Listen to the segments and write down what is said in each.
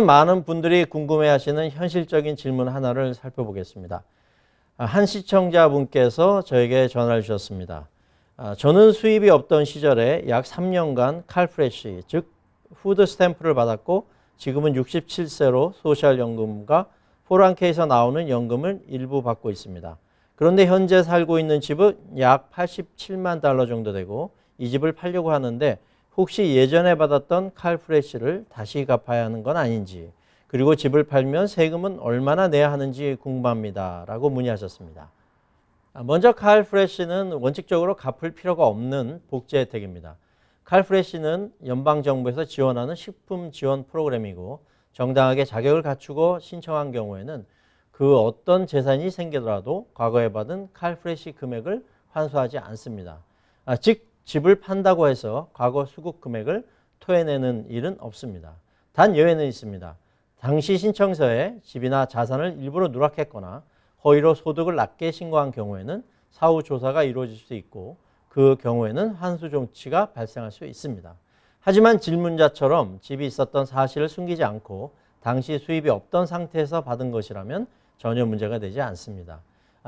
많은 분들이 궁금해하시는 현실적인 질문 하나를 살펴보겠습니다. 한 시청자분께서 저에게 전화를 주셨습니다. 저는 수입이 없던 시절에 약 3년간 칼프레시, 즉 푸드 스탬프를 받았고 지금은 67세로 소셜연금과 401k에서 나오는 연금을 일부 받고 있습니다. 그런데 현재 살고 있는 집은 약 87만 달러 정도 되고 이 집을 팔려고 하는데 혹시 예전에 받았던 칼프레시를 다시 갚아야 하는 건 아닌지, 그리고 집을 팔면 세금은 얼마나 내야 하는지 궁금합니다 라고 문의하셨습니다. 먼저 칼프레시는 원칙적으로 갚을 필요가 없는 복지 혜택입니다. 칼프레시는 연방정부에서 지원하는 식품 지원 프로그램이고 정당하게 자격을 갖추고 신청한 경우에는 그 어떤 재산이 생기더라도 과거에 받은 칼프레시 금액을 환수하지 않습니다. 즉 집을 판다고 해서 과거 수급 금액을 토해내는 일은 없습니다. 단 예외는 있습니다. 당시 신청서에 집이나 자산을 일부러 누락했거나 허위로 소득을 낮게 신고한 경우에는 사후 조사가 이루어질 수 있고 그 경우에는 환수 조치가 발생할 수 있습니다. 하지만 질문자처럼 집이 있었던 사실을 숨기지 않고 당시 수입이 없던 상태에서 받은 것이라면 전혀 문제가 되지 않습니다.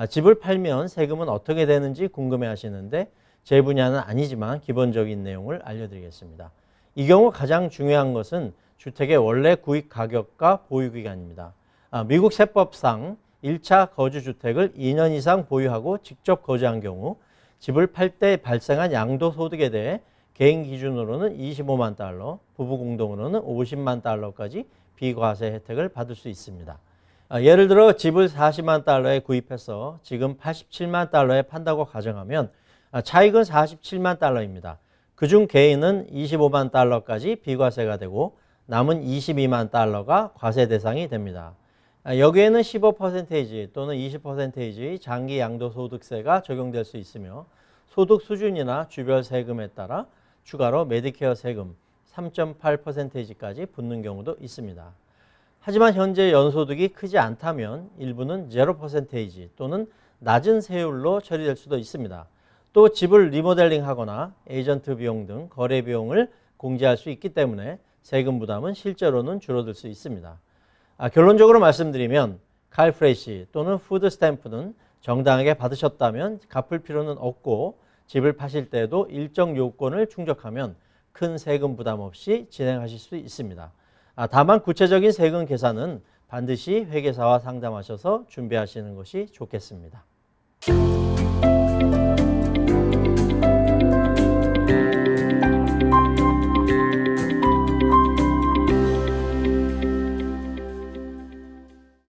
집을 팔면 세금은 어떻게 되는지 궁금해 하시는데 제 분야는 아니지만 기본적인 내용을 알려드리겠습니다. 이 경우 가장 중요한 것은 주택의 원래 구입 가격과 보유기간입니다. 미국 세법상 1차 거주주택을 2년 이상 보유하고 직접 거주한 경우 집을 팔 때 발생한 양도소득에 대해 개인 기준으로는 25만 달러, 부부 공동으로는 50만 달러까지 비과세 혜택을 받을 수 있습니다. 예를 들어 집을 40만 달러에 구입해서 지금 87만 달러에 판다고 가정하면 차익은 47만 달러입니다. 그중 개인은 25만 달러까지 비과세가 되고 남은 22만 달러가 과세 대상이 됩니다. 여기에는 15% 또는 20%의 장기 양도소득세가 적용될 수 있으며 소득 수준이나 주별 세금에 따라 추가로 메디케어 세금 3.8%까지 붙는 경우도 있습니다. 하지만 현재 연소득이 크지 않다면 일부는 0% 또는 낮은 세율로 처리될 수도 있습니다. 또 집을 리모델링하거나 에이전트 비용 등 거래 비용을 공제할 수 있기 때문에 세금 부담은 실제로는 줄어들 수 있습니다. 결론적으로 말씀드리면 칼프레시 또는 푸드 스탬프는 정당하게 받으셨다면 갚을 필요는 없고 집을 파실 때에도 일정 요건을 충족하면 큰 세금 부담 없이 진행하실 수 있습니다. 다만 구체적인 세금 계산은 반드시 회계사와 상담하셔서 준비하시는 것이 좋겠습니다.